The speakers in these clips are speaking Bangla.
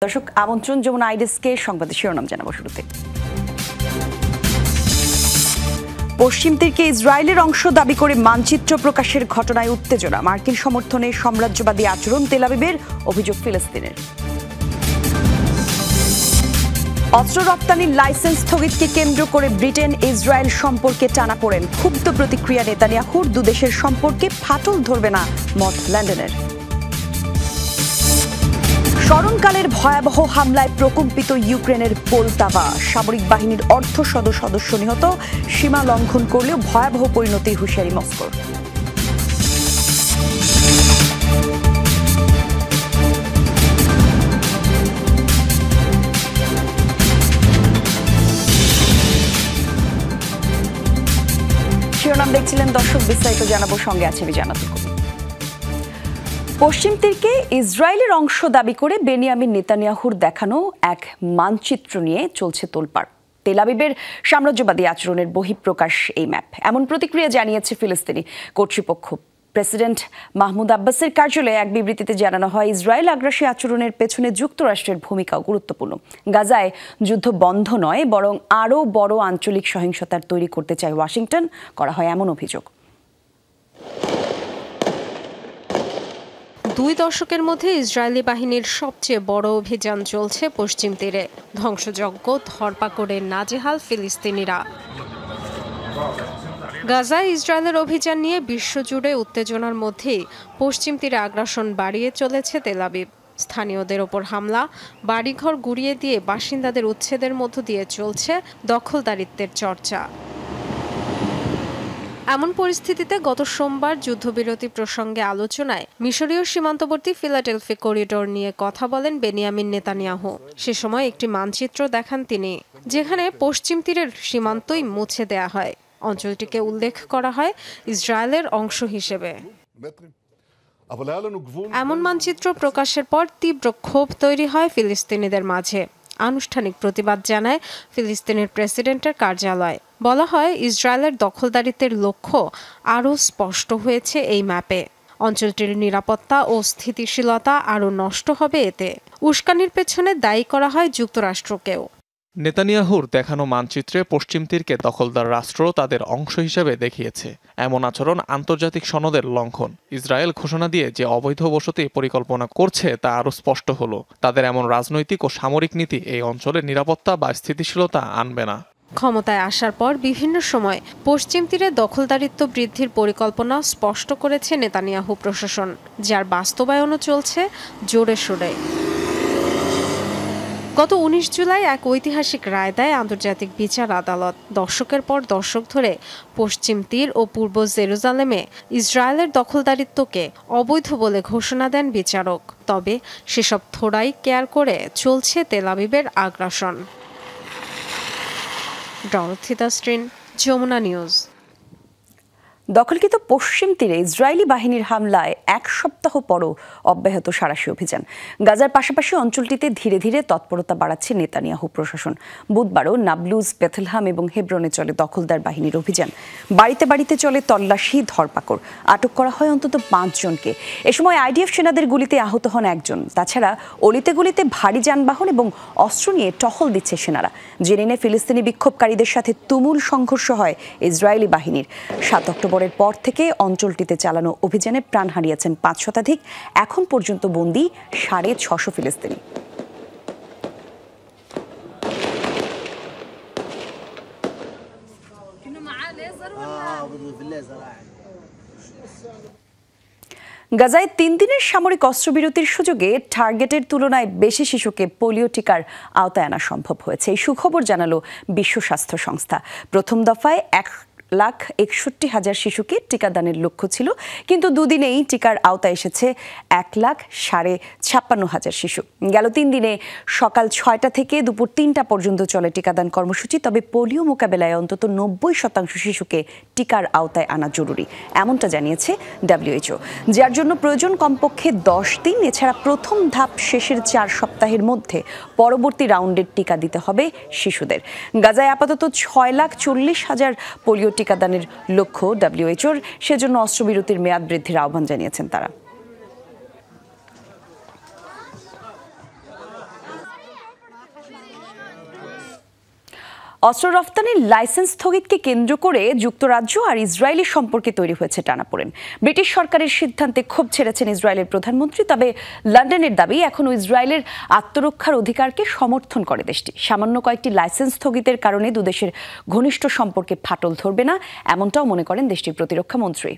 দর্শক আমন্ত্রণ যমুনা আইডেস্কে সংবাদের শিরোনাম জানাবো শুরুতে। পশ্চিম তীরকে ইসরায়েলের অংশ দাবি করে মানচিত্র প্রকাশের ঘটনায় উত্তেজনা, মার্কিন সমর্থনে সাম্রাজ্যবাদী আচরণ তেল আবিবের, অভিযোগ ফিলিস্তিনের। অস্ত্র রপ্তানির লাইসেন্স স্থগিতকে কেন্দ্র করে ব্রিটেন ইসরায়েল সম্পর্কে টানাপোড়েন, ক্ষুব্ধ প্রতিক্রিয়া নেতানিয়াহুর, দুদেশের সম্পর্কে ফাটল ধরবে না মত লন্ডনের। স্মরণকালের ভয়াবহ হামলায় প্রকম্পিত ইউক্রেনের পোলতাভা, সামরিক বাহিনীর অর্ধশত সদস্য নিহত, সীমা লঙ্ঘন করলেও ভয়াবহ পরিণতির হুঁশিয়ারি মস্কোর। শিরোনাম দেখছিলেন দর্শক, বিস্তারিত জানাবো, সঙ্গে আছে জানাতুল কবির। পশ্চিম তীরকে ইসরায়েলের অংশ দাবি করে বেনিয়ামিন নেতানিয়াহুর দেখানো এক মানচিত্র নিয়ে চলছে তোলপাড়। তেল আবিবের সাম্রাজ্যবাদী আচরণের বহিঃপ্রকাশ এই ম্যাপ, এমন প্রতিক্রিয়া জানিয়েছে ফিলিস্তিনি কর্তৃপক্ষ। প্রেসিডেন্ট মাহমুদ আব্বাসের কার্যালয়ে এক বিবৃতিতে জানানো হয়, ইসরায়েল আগ্রাসী আচরণের পেছনে যুক্তরাষ্ট্রের ভূমিকাও গুরুত্বপূর্ণ। গাজায় যুদ্ধ বন্ধ নয়, বরং আরও বড় আঞ্চলিক সহিংসতার তৈরি করতে চায় ওয়াশিংটন, করা হয় এমন অভিযোগ। 2 দশকের মধ্যে ইসরায়েলি বাহিনীর সবচেয়ে বড় অভিযান চলছে পশ্চিম তীরে। ধ্বংসযজ্ঞ, ধরপাকড়ে নাজেহাল ফিলিস্তিনিরা। গাজায় ইসরায়েলের অভিযান নিয়ে বিশ্বজুড়ে উত্তেজনার মধ্যেই পশ্চিম তীরে আগ্রাসন বাড়িয়ে চলেছে তেল আবিব। স্থানীয়দের ওপর হামলা, বাড়িঘর গুঁড়িয়ে দিয়ে বাসিন্দাদের উচ্ছেদের মধ্য দিয়ে চলছে দখলদারিত্বের চর্চা। এমন পরিস্থিতিতে গত সোমবার যুদ্ধবিরতি প্রসঙ্গে আলোচনায় মিশরীয় সীমান্তবর্তী ফিলাডেলফি করিডোর নিয়ে কথা বলেন বেনিয়ামিন নেতানিয়াহু। সে সময় একটি মানচিত্র দেখান তিনি, যেখানে পশ্চিম তীরের সীমান্তই মুছে দেয়া হয়। অঞ্চলটিকে উল্লেখ করা হয় ইসরায়েলের অংশ হিসেবে। এমন মানচিত্র প্রকাশের পর তীব্র ক্ষোভ তৈরি হয় ফিলিস্তিনিদের মাঝে। আনুষ্ঠানিক প্রতিবাদ জানায় ফিলিস্তিনের প্রেসিডেন্টের কার্যালয়। বলা হয়, ইসরায়েলের দখলদারিত্বের লক্ষ্য আরও স্পষ্ট হয়েছে এই ম্যাপে। অঞ্চলটির নিরাপত্তা ও স্থিতিশীলতা আরও নষ্ট হবে এতে। উস্কানির পেছনে দায়ী করা হয় যুক্তরাষ্ট্রকেও। নেতানিয়াহুর দেখানো মানচিত্রে পশ্চিম তীরকে দখলদার রাষ্ট্র তাদের অংশ হিসেবে দেখিয়েছে। এমন আচরণ আন্তর্জাতিক সনদের লঙ্ঘন। ইসরায়েল ঘোষণা দিয়ে যে অবৈধ বসতি পরিকল্পনা করছে তা আরও স্পষ্ট হলো। তাদের এমন রাজনৈতিক ও সামরিক নীতি এই অঞ্চলের নিরাপত্তা বা স্থিতিশীলতা আনবে না। ক্ষমতায় আসার পর বিভিন্ন সময় পশ্চিম তীরে দখলদারিত্ব বৃদ্ধির পরিকল্পনা স্পষ্ট করেছে নেতানিয়াহু প্রশাসন, যার বাস্তবায়নও চলছে জোরে সোরে। গত 19 জুলাই এক ঐতিহাসিক রায় দেয় আন্তর্জাতিক বিচার আদালত। দশকের পর দশক ধরে পশ্চিম তীর ও পূর্ব জেরুজালেমে ইসরায়েলের দখলদারিত্বকে অবৈধ বলে ঘোষণা দেন বিচারক। তবে সেসব থোড়াই কেয়ার করে চলছে তেল আবিবের আগ্রাসন। ডরথি দাস্ট্রিন, যমুনা নিউজ। দখলকৃত পশ্চিম তীরে ইসরায়েলি বাহিনীর হামলায় 1 সপ্তাহ পরও অব্যাহত সাঁড়াশি অভিযান। গাজার পাশাপাশি অঞ্চলটিতে ধীরে ধীরে তৎপরতা বাড়াচ্ছে নেতানিয়াহু প্রশাসন। বুধবারও নাবলুজ, বেথলহাম এবং হেব্রনে চলে দখলদার বাহিনীর অভিযান। বাড়িতে বাড়িতে চলে তল্লাশি, ধরপাকড়। আটক করা হয় অন্তত 5 জনকে। এ সময় আইডিএফ সেনাদের গুলিতে আহত হন 1 জন। তাছাড়া অলিতে গলিতে ভারী যানবাহন এবং অস্ত্র নিয়ে টহল দিচ্ছে সেনারা। জেনিনে ফিলিস্তিনি বিক্ষোভকারীদের সাথে তুমুল সংঘর্ষ হয় ইসরায়েলি বাহিনীর। 7 অক্টোবরের পর থেকে অঞ্চলটিতে চালানো অভিযানে প্রাণ হারিয়েছেন 5 শতাধিক। এখন পর্যন্ত বন্দী 650 ফিলিস্তিনি। গাজায় 3 দিনের সামরিক অস্ত্রবিরতির সুযোগে টার্গেটের তুলনায় বেশি শিশুকে পোলিও টিকার আওতায় আনা সম্ভব হয়েছে। এই সুখবর জানালো বিশ্ব স্বাস্থ্য সংস্থা। প্রথম দফায় 1,61,000 শিশুকে টিকাদানের লক্ষ্য ছিল, কিন্তু দুদিনেই টিকার আওতায় এসেছে 1,56,000 শিশু। গেল 3 দিনে সকাল 6টা থেকে দুপুর 3টা পর্যন্ত চলে টিকাদান কর্মসূচি। তবে পোলিও মোকাবেলায় অন্তত 90% শিশুকে টিকার আওতায় আনা জরুরি, এমনটা জানিয়েছে WHO, যার জন্য প্রয়োজন কমপক্ষে 10 দিন। এছাড়া প্রথম ধাপ শেষের 4 সপ্তাহের মধ্যে পরবর্তী রাউন্ডের টিকা দিতে হবে শিশুদের। গাজায় আপাতত 6,40,000 পোলিও টিকাদানের লক্ষ্য WHO-র। সেজন্য অস্ত্রবিরতির মেয়াদ বৃদ্ধির আহ্বান জানিয়েছেন তারা। অস্ত্র রফতানির লাইসেন্স স্থগিতকে কেন্দ্র করে যুক্তরাজ্য আর ইসরায়েলের সম্পর্কে তৈরি হয়েছে টানাপোড়েন। ব্রিটিশ সরকারের সিদ্ধান্তে ক্ষোভ ছেড়েছেন ইসরায়েলের প্রধানমন্ত্রী। তবে লন্ডনের দাবি, এখনও ইসরায়েলের আত্মরক্ষার অধিকারকে সমর্থন করে দেশটি। সামান্য কয়েকটি লাইসেন্স স্থগিতের কারণে দুদেশের ঘনিষ্ঠ সম্পর্কে ফাটল ধরবে না, এমনটাও মনে করেন দেশটির প্রতিরক্ষা মন্ত্রী।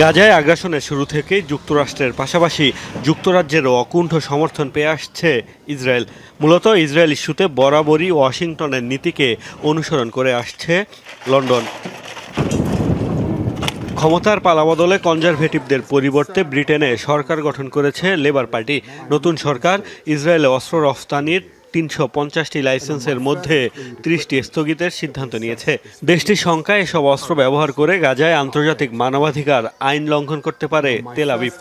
গাজায় আগ্রাসনের শুরু থেকেই যুক্তরাষ্ট্রের পাশাপাশি যুক্তরাজ্যেরও অকুণ্ঠ সমর্থন পেয়ে আসছে ইসরায়েল। মূলত ইসরায়েল ইস্যুতে বরাবরই ওয়াশিংটনের নীতিকে অনুসরণ করে আসছে লন্ডন। ক্ষমতার পালাবদলে কনজারভেটিভদের পরিবর্তে ব্রিটেনে সরকার গঠন করেছে লেবার পার্টি। নতুন সরকার ইসরায়েলে অস্ত্র রফতানির ৩৫০টি লাইসেন্সের মধ্যে ৩০টি স্থগিতের সিদ্ধান্ত নিয়েছে। দেশটির শঙ্কা, এসব অস্ত্র ব্যবহার করে গাজায় আন্তর্জাতিক মানবাধিকার আইন লঙ্ঘন করতে পারে তেল আবিব।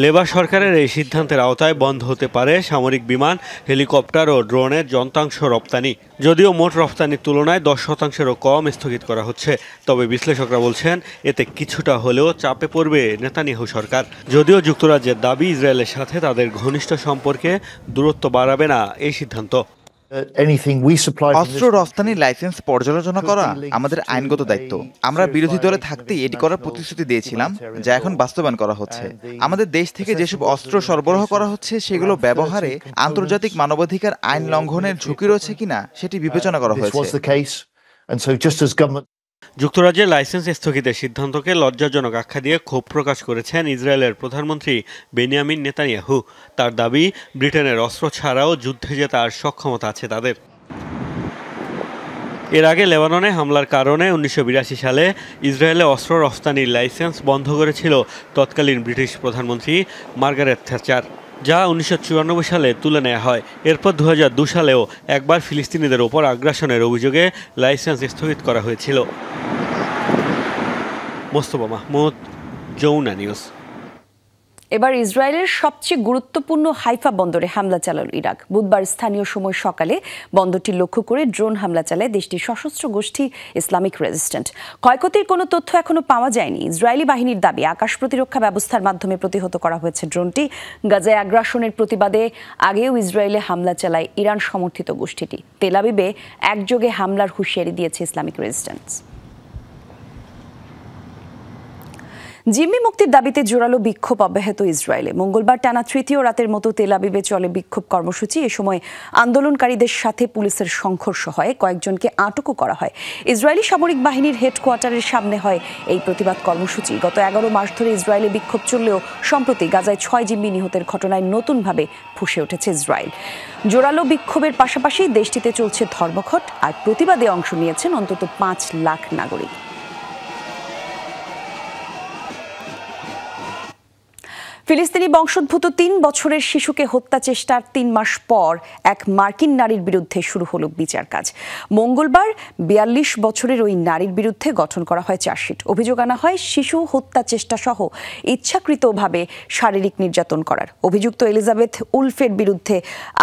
লেবার সরকারের এই সিদ্ধান্তের আওতায় বন্ধ হতে পারে সামরিক বিমান, হেলিকপ্টার ও ড্রোনের যন্ত্রাংশ রপ্তানি। যদিও মোট রপ্তানির তুলনায় 10%-ও কম স্থগিত করা হচ্ছে। তবে বিশ্লেষকরা বলছেন, এতে কিছুটা হলেও চাপে পড়বে নেতানিয়াহু সরকার। যদিও যুক্তরাজ্যের দাবি, ইসরায়েলের সাথে তাদের ঘনিষ্ঠ সম্পর্কে দূরত্ব বাড়াবে না এই সিদ্ধান্ত। অস্ত্র রফতানির লাইসেন্স পর্যালোচনা করা আমাদের আইনগত দায়িত্ব। আমরা বিরোধী দলে থাকতেই এটি করার প্রতিশ্রুতি দিয়েছিলাম, যা এখন বাস্তবায়ন করা হচ্ছে। আমাদের দেশ থেকে যেসব অস্ত্র সরবরাহ করা হচ্ছে সেগুলো ব্যবহারে আন্তর্জাতিক মানবাধিকার আইন লঙ্ঘনের ঝুঁকি রয়েছে কিনা সেটি বিবেচনা করা হয়েছে। যুক্তরাজ্যের লাইসেন্স স্থগিতের সিদ্ধান্তকে লজ্জাজনক আখ্যা দিয়ে ক্ষোভ প্রকাশ করেছেন ইসরায়েলের প্রধানমন্ত্রী বেনিয়ামিন নেতানিয়াহু। তার দাবি, ব্রিটেনের অস্ত্র ছাড়াও যুদ্ধে জেতার সক্ষমতা আছে তাদের। এর আগে লেবাননে হামলার কারণে 1982 সালে ইসরায়েলে অস্ত্র রফতানির লাইসেন্স বন্ধ করেছিল তৎকালীন ব্রিটিশ প্রধানমন্ত্রী মার্গারেট থ্যাচার, যা 1994 সালে তুলে নেওয়া হয়। এরপর 2002 সালেও একবার ফিলিস্তিনিদের ওপর আগ্রাসনের অভিযোগে লাইসেন্স স্থগিত করা হয়েছিল। মোস্তফা মাহমুদ, যমুনা নিউজ। এবার ইসরায়েলের সবচেয়ে গুরুত্বপূর্ণ হাইফা বন্দরে হামলা চালাল ইরাক। বুধবার স্থানীয় সময় সকালে বন্দরটি লক্ষ্য করে ড্রোন হামলা চালায় দেশটির সশস্ত্র গোষ্ঠী ইসলামিক রেজিস্ট্যান্ট। ক্ষয়ক্ষতির কোনো তথ্য এখনো পাওয়া যায়নি। ইসরায়েলি বাহিনীর দাবি, আকাশ প্রতিরক্ষা ব্যবস্থার মাধ্যমে প্রতিহত করা হয়েছে ড্রোনটি। গাজায় আগ্রাসনের প্রতিবাদে আগেও ইসরায়েলে হামলা চালায় ইরান সমর্থিত গোষ্ঠীটি। তেল আবিবে একযোগে হামলার হুঁশিয়ারি দিয়েছে ইসলামিক রেজিস্ট্যান্স। জিম্মি মুক্তির দাবিতে জোরালো বিক্ষোভ অব্যাহত ইসরায়েলে। মঙ্গলবার টানা তৃতীয় রাতের মতো তেল আবিবে চলে বিক্ষোভ কর্মসূচি। এ সময় আন্দোলনকারীদের সাথে পুলিশের সংঘর্ষ হয়, কয়েকজনকে আটকও করা হয়। ইসরায়েলি সামরিক বাহিনীর হেডকোয়ার্টারের সামনে হয় এই প্রতিবাদ কর্মসূচি। গত 11 মাস ধরে ইসরায়েলে বিক্ষোভ চললেও সম্প্রতি গাজায় 6 জিম্মি নিহতের ঘটনায় নতুনভাবে ফুঁসে উঠেছে ইসরায়েল। জোরালো বিক্ষোভের পাশাপাশি দেশটিতে চলছে ধর্মঘট, আর প্রতিবাদে অংশ নিয়েছেন অন্তত 5 লাখ নাগরিক। ফিলিস্তিনি বংশোদ্ভূত 3 বছরের শিশুকে হত্যা চেষ্টার 3 মাস পর এক মার্কিন নারীর বিরুদ্ধে শুরু হলো বিচার কাজ। মঙ্গলবার 42 বছরের ওই নারীর বিরুদ্ধে গঠন করা হয় চার্জশিট। অভিযোগ আনা হয় শিশু হত্যা চেষ্টা সহ ইচ্ছাকৃতভাবে শারীরিক নির্যাতন করার। অভিযুক্ত এলিজাবেথ উলফের বিরুদ্ধে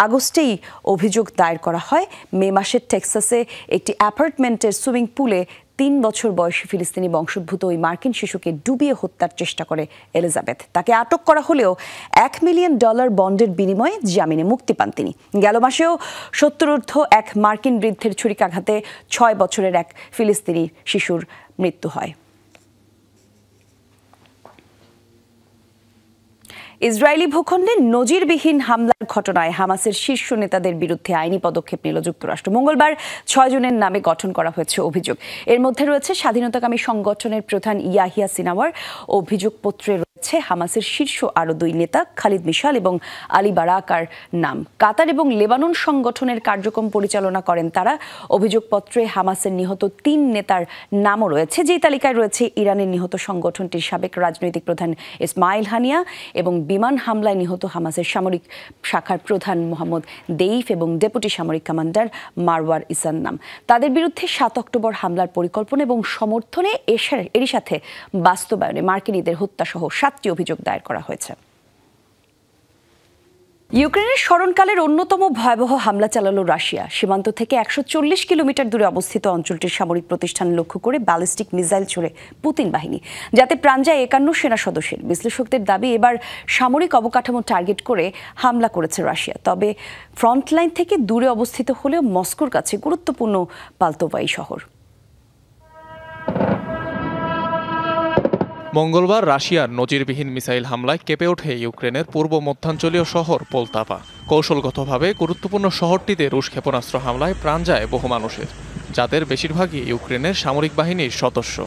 আগস্টেই অভিযোগ দায়ের করা হয়। মে মাসে টেক্সাসে একটি অ্যাপার্টমেন্টের সুইমিং পুলে 3 বছর বয়সী ফিলিস্তিনি বংশোদ্ভূত ওই মার্কিন শিশুকে ডুবিয়ে হত্যার চেষ্টা করে এলিজাবেথ। তাকে আটক করা হলেও $1 মিলিয়ন বন্ডের বিনিময়ে জামিনে মুক্তি পান তিনি। গেল মাসেও 70 এক মার্কিন বৃদ্ধের ছুরিকাঘাতে 6 বছরের এক ফিলিস্তিনি শিশুর মৃত্যু হয়। ইসরায়েলি ভূখণ্ডে নজিরবিহীন হামলার ঘটনায় হামাসের শীর্ষ নেতাদের বিরুদ্ধে আইনি পদক্ষেপ নিল যুক্তরাষ্ট্র। মঙ্গলবার 6 জনের নামে গঠন করা হয়েছে অভিযোগ। এর মধ্যে রয়েছে স্বাধীনতাকামী সংগঠনের প্রধান ইয়াহিয়া সিনাওয়ার। অভিযোগপত্রে রয়েছে হামাসের শীর্ষ আরও 2 নেতা খালিদ মিশাল এবং আলী বারাকার নাম। কাতার এবং লেবানন সংগঠনের কার্যক্রম পরিচালনা করেন তারা। অভিযোগপত্রে হামাসের নিহত 3 নেতার নামও রয়েছে, যেই তালিকায় রয়েছে ইরানের নিহত সংগঠনটির সাবেক রাজনৈতিক প্রধান ইসমাইল হানিয়া এবং বিমান হামলায় নিহত হামাসের সামরিক শাখার প্রধান মোহাম্মদ দেইফ এবং ডেপুটি সামরিক কমান্ডার মারওয়ার ইসান নাম। তাদের বিরুদ্ধে 7 অক্টোবর হামলার পরিকল্পনা এবং সমর্থনে এরই সাথে বাস্তবায়নে মার্কিনীদের হত্যাসহ 7টি অভিযোগ দায়ের করা হয়েছে। ইউক্রেনের স্মরণকালের অন্যতম ভয়াবহ হামলা চালালো রাশিয়া। সীমান্ত থেকে 140 কিলোমিটার দূরে অবস্থিত অঞ্চলটির সামরিক প্রতিষ্ঠান লক্ষ্য করে ব্যালিস্টিক মিসাইল ছোড়ে পুতিন বাহিনী, যাতে প্রাণ যায় 51 সেনা সদস্যের। বিশ্লেষকদের দাবি, এবার সামরিক অবকাঠামো টার্গেট করে হামলা করেছে রাশিয়া। তবে ফ্রন্টলাইন থেকে দূরে অবস্থিত হলেও মস্কোর কাছে গুরুত্বপূর্ণ পালতোভা এই শহর। মঙ্গলবার রাশিয়ার নজিরবিহীন মিসাইল হামলায় কেঁপে ওঠে ইউক্রেনের পূর্ব মধ্যাঞ্চলীয় শহর পোলতাভা। কৌশলগতভাবে গুরুত্বপূর্ণ শহরটিতে রুশ ক্ষেপণাস্ত্র হামলায় প্রাণ যায় বহু মানুষের, যাদের বেশিরভাগই ইউক্রেনের সামরিক বাহিনীর সদস্য।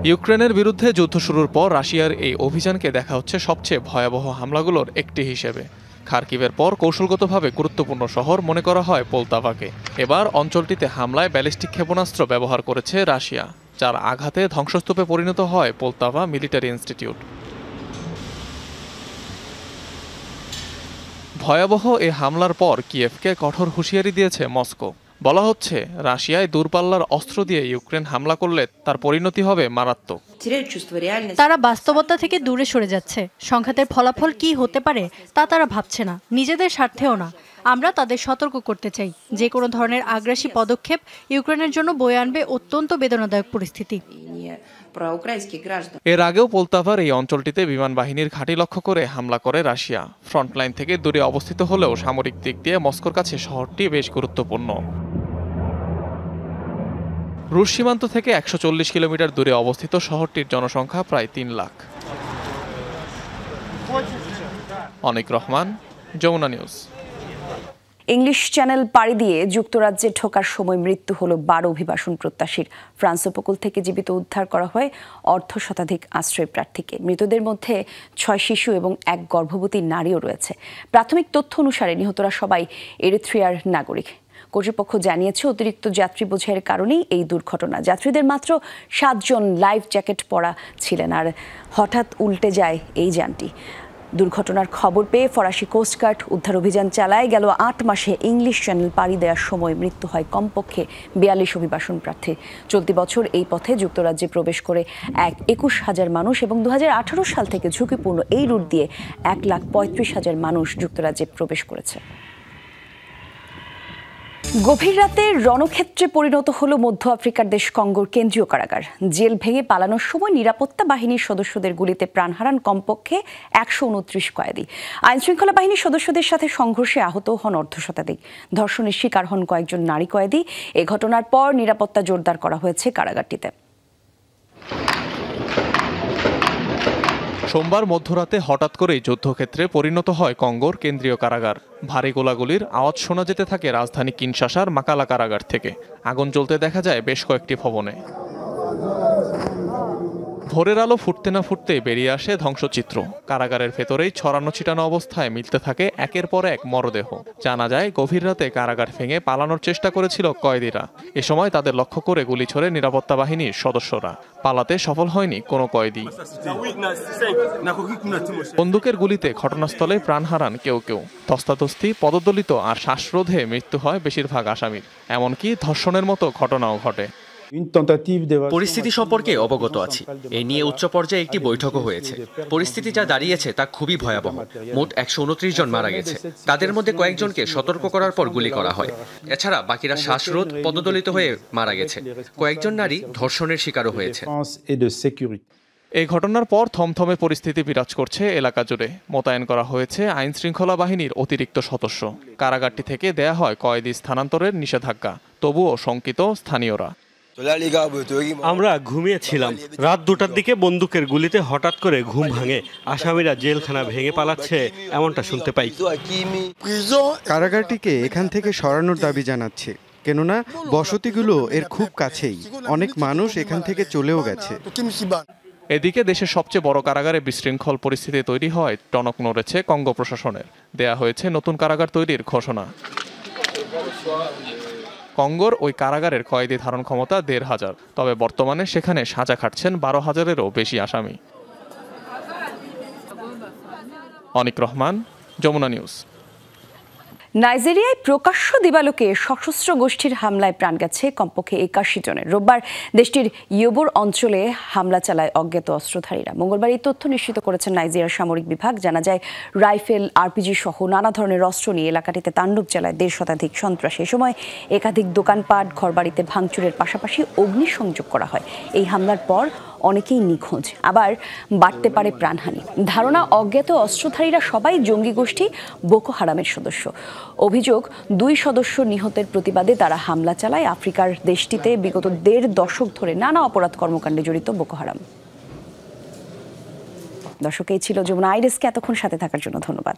ইউক্রেনের বিরুদ্ধে যুদ্ধ শুরুর পর রাশিয়ার এই অভিযানকে দেখা হচ্ছে সবচেয়ে ভয়াবহ হামলাগুলোর একটি হিসেবে। খার্কিভের পর কৌশলগতভাবে গুরুত্বপূর্ণ শহর মনে করা হয় পোলতাভাকে। এবার অঞ্চলটিতে হামলায় ব্যালিস্টিক ক্ষেপণাস্ত্র ব্যবহার করেছে রাশিয়া, যার আঘাতে ধ্বংসস্তূপে পরিণত হয় পোলতাভা মিলিটারি ইনস্টিটিউট। ভয়াবহ এ হামলার পর কিয়েভকে কঠোর হুঁশিয়ারি দিয়েছে মস্কো। বলা হচ্ছে, রাশিয়ায় দূরপাল্লার অস্ত্র দিয়ে ইউক্রেন হামলা করলে তার পরিণতি হবে মারাত্মক। তারা বাস্তবতা থেকে দূরে সরে যাচ্ছে। সংঘাতের ফলাফল কি হতে পারে তা তারা ভাবছে না, নিজেদের স্বার্থেও না। আমরা তাদের সতর্ক করতে চাই, যে কোনো ধরনের আগ্রাসী পদক্ষেপ ইউক্রেনের জন্য বয়ে আনবে অত্যন্ত বেদনাদায়ক পরিস্থিতি। এর আগেও পোলতাভার এই অঞ্চলটিতে বিমান বাহিনীর ঘাঁটি লক্ষ্য করে হামলা করে রাশিয়া। ফ্রন্টলাইন থেকে দূরে অবস্থিত হলেও সামরিক দিক দিয়ে মস্কোর কাছে শহরটি বেশ গুরুত্বপূর্ণ। রুশ সীমান্ত থেকে 140 কিলোমিটার দূরে অবস্থিত শহরটির জনসংখ্যা প্রায় 3 lakh. Anik Rahman, Jamuna news. English channel পাড়ি দিয়ে যুক্তরাজ্যে ঢোকার সময় মৃত্যু হলো 12 অভিবাসন প্রত্যাশীর। ফ্রান্স উপকূল থেকে জীবিত উদ্ধার করা হয় অর্ধশতাধিক আশ্রয় প্রার্থীকে। মৃতদের মধ্যে 6 শিশু এবং 1 গর্ভবতী নারীও রয়েছে। প্রাথমিক তথ্য অনুসারে নিহতরা সবাই এরিথ্রিয়ার নাগরিক। কর্তৃপক্ষ জানিয়েছে, অতিরিক্ত যাত্রী বোঝাইয়ের কারণেই এই দুর্ঘটনা। যাত্রীদের মাত্র 7 জন লাইফ জ্যাকেট পরা ছিলেন, আর হঠাৎ উল্টে যায় এই যানটি। দুর্ঘটনার খবর পেয়ে ফরাসি কোস্টগার্ড উদ্ধার অভিযান চালায়। গেল 8 মাসে ইংলিশ চ্যানেল পাড়ি দেওয়ার সময় মৃত্যু হয় কমপক্ষে 42 অভিবাসন প্রার্থীর। চলতি বছর এই পথে যুক্তরাজ্যে প্রবেশ করে 21,000 মানুষ এবং 2018 সাল থেকে ঝুঁকিপূর্ণ এই রুট দিয়ে 1,35,000 মানুষ যুক্তরাজ্যে প্রবেশ করেছে। গভীর রাতে রণক্ষেত্রে পরিণত হলো মধ্য আফ্রিকার দেশ কঙ্গোর কেন্দ্রীয় কারাগার। জেল ভেঙে পালানোর সময় নিরাপত্তা বাহিনীর সদস্যদের গুলিতে প্রাণ হারান কমপক্ষে 129 কয়েদি। আইনশৃঙ্খলা বাহিনীর সদস্যদের সাথে সংঘর্ষে আহত হন অর্ধশতাধিক। ধর্ষণের শিকার হন কয়েকজন নারী কয়েদি। এ ঘটনার পর নিরাপত্তা জোরদার করা হয়েছে কারাগারটিতে। সোমবার মধ্যরাতে হঠাৎ করেই যুদ্ধক্ষেত্রে পরিণত হয় কঙ্গোর কেন্দ্রীয় কারাগার। ভারী গোলাগুলির আওয়াজ শোনা যেতে থাকে রাজধানী কিনশাসার মাকালা কারাগার থেকে। আগুন জ্বলতে দেখা যায় বেশ কয়েকটি ভবনে। ভোরের আলো ফুটতে না ফুটতেই বেরিয়ে আসে ধ্বংসচিত্র। কারাগারের ভেতরেই ছড়ানো ছিটানো অবস্থায় মিলতে থাকে একের পর এক মরদেহ। জানা যায়, গভীর রাতে কারাগার ভেঙে পালানোর চেষ্টা করেছিল কয়েদিরা। এ সময় তাদের লক্ষ্য করে গুলি ছোড়ে নিরাপত্তা বাহিনীর সদস্যরা। পালাতে সফল হয়নি কোনো কয়েদি। বন্দুকের গুলিতে ঘটনাস্থলে প্রাণ হারান কেউ কেউ। ধস্তাধস্তি, পদদলিত আর শ্বাসরোধে মৃত্যু হয় বেশিরভাগ আসামির। এমনকি ধর্ষণের মতো ঘটনাও ঘটে। পরিস্থিতি সম্পর্কে অবগত আছি। এ নিয়ে উচ্চ পর্যায়ে একটি বৈঠকও হয়েছে। পরিস্থিতি যা দাঁড়িয়েছে তা খুবই ভয়াবহ। মোট 129 জন মারা গেছে। তাদের মধ্যে কয়েকজনকে সতর্ক করার পর গুলি করা হয়। এছাড়া বাকিরা শ্বাসরোধ, পদদলিত হয়ে মারা গেছে। কয়েকজন নারী ধর্ষণের শিকারও হয়েছে। এই ঘটনার পর থমথমে পরিস্থিতি বিরাজ করছে এলাকা জুড়ে। মোতায়েন করা হয়েছে আইন শৃঙ্খলা বাহিনীর অতিরিক্ত সদস্য। কারাগারটি থেকে দেয়া হয় কয়েদি স্থানান্তরের নিষেধাজ্ঞা। তবুও শঙ্কিত স্থানীয়রা। আমরা ঘুমিয়েছিলাম। রাত 2টার দিকে বন্দুকের গুলিতে হঠাৎ করে ঘুম ভাঙে। আসামিরা জেলখানা ভেঙে পালাচ্ছে, এমনটা শুনতে পাই। কারাগারটিকে এখান থেকে সরানোর দাবি জানাচ্ছে, কেননা বসতিগুলো এর খুব কাছেই। অনেক মানুষ এখান থেকে চলেও গেছে। এদিকে দেশের সবচেয়ে বড় কারাগারে বিশৃঙ্খল পরিস্থিতি তৈরি হয় টনক নড়েছে কঙ্গো প্রশাসনের। দেয়া হয়েছে নতুন কারাগার তৈরির ঘোষণা। কঙ্গোর ওই কারাগারের কয়েদি ধারণ ক্ষমতা 1,500, তবে বর্তমানে সেখানে সাজা খাটছেন 12,000-এরও বেশি আসামি। অনিক রহমান, যমুনা নিউজ। নাইজেরিয়ায় প্রকাশ্য দিবালোকে সশস্ত্র গোষ্ঠীর হামলায় প্রাণ গেছে কমপক্ষে ৮১ জনের। রোববার দেশটির ইয়োবোর অঞ্চলে হামলা চালায় অজ্ঞাত অস্ত্রধারীরা। মঙ্গলবার এই তথ্য নিশ্চিত করেছেন নাইজেরিয়ার সামরিক বিভাগ। জানা যায়, রাইফেল, আরপিজি সহ নানা ধরনের অস্ত্র নিয়ে এলাকাটিতে তাণ্ডব চালায় ১৫০ শতাধিক সন্ত্রাসী। এ সময় একাধিক দোকানপাট, ঘরবাড়িতে ভাঙচুরের পাশাপাশি অগ্নিসংযোগ করা হয়। এই হামলার পর অনেকেই নিখোঁজ, আবার বাড়তে পারে প্রাণহানি। ধারণা, অজ্ঞাত অস্ত্রধারীরা সবাই জঙ্গি গোষ্ঠী বোকো হারামের সদস্য। অভিযোগ, ২ সদস্য নিহতের প্রতিবাদে তারা হামলা চালায়। আফ্রিকার দেশটিতে বিগত ১.৫ দশক ধরে নানা অপরাধ কর্মকাণ্ডে জড়িত বোকো হারাম। দর্শক, এই ছিল যমুনা আইরিসকে এতক্ষণ সাথে থাকার জন্য ধন্যবাদ।